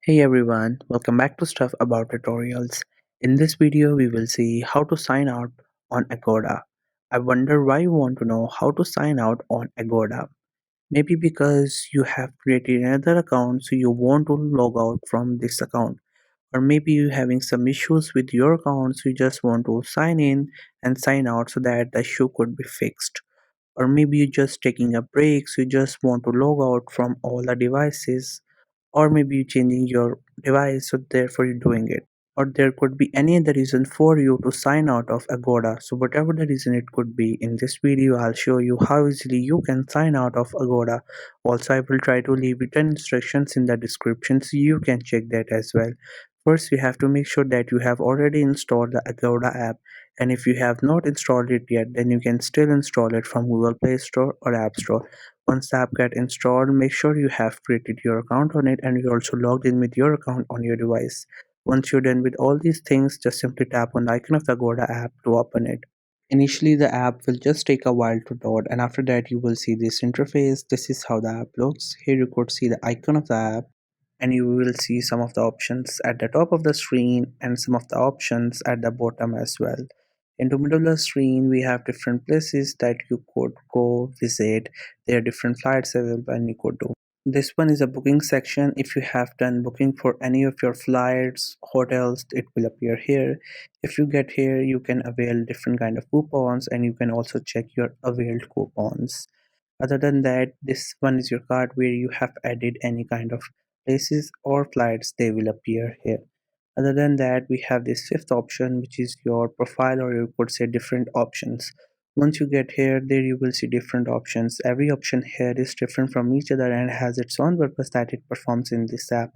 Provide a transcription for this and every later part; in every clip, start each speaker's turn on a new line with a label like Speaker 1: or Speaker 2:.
Speaker 1: Hey everyone, welcome back to Stuff About Tutorials. In this video, we will see how to sign out on Agoda. I wonder why you want to know how to sign out on Agoda. Maybe because you have created another account so you want to log out from this account. Or maybe you're having some issues with your account so you just want to sign in and sign out so that the issue could be fixed. Or maybe you're just taking a break so you just want to log out from all the devices, or maybe you're changing your device so therefore you're doing it, or there could be any other reason for you to sign out of Agoda. So whatever the reason it could be, in this video I'll show you how easily you can sign out of Agoda. Also, I will try to leave written instructions in the description so you can check that as well. First, you have to make sure that you have already installed the Agoda app, and if you have not installed it yet, then you can still install it from Google Play Store or App Store. Once the app get installed, make sure you have created your account on it and you also logged in with your account on your device. Once you're done with all these things, just simply tap on the icon of the Agoda app to open it. Initially, the app will just take a while to load, and after that, you will see this interface. This is how the app looks. Here, you could see the icon of the app, and you will see some of the options at the top of the screen and some of the options at the bottom as well. In the middle of the screen, we have different places that you could go visit. There are different flights available and you could do. This one is a booking section. If you have done booking for any of your flights, hotels, it will appear here. If you get here, you can avail different kind of coupons and you can also check your availed coupons. Other than that, this one is your card where you have added any kind of places or flights, they will appear here. Other than that, we have this fifth option, which is your profile, or you could say different options. Once you get here, there you will see different options. Every option here is different from each other and has its own purpose that it performs in this app.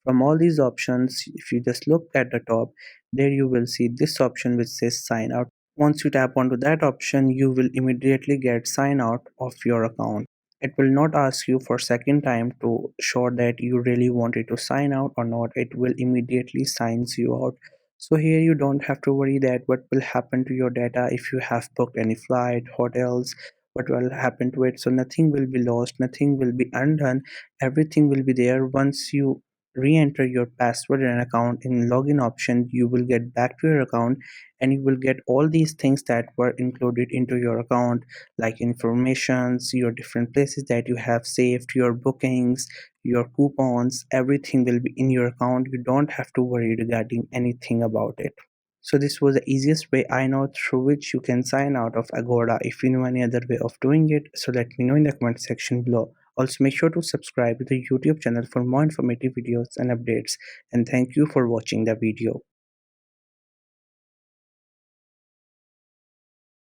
Speaker 1: From all these options, if you just look at the top, there you will see this option which says sign out. Once you tap onto that option, you will immediately get sign out of your account. It will not ask you for second time to show that you really wanted to sign out or not. It will immediately signs you out. So here you don't have to worry that what will happen to your data if you have booked any flight, hotels, what will happen to it. So nothing will be lost, nothing will be undone. Everything will be there. Once you re-enter your password and account in login option, you will get back to your account and you will get all these things that were included into your account, like informations, your different places that you have saved, your bookings, your coupons. Everything will be in your account. You don't have to worry regarding anything about it. So this was the easiest way I know through which you can sign out of Agoda. If you know any other way of doing it, so let me know in the comment section below. Also, make sure to subscribe to the YouTube channel for more informative videos and updates. And thank you for watching the video.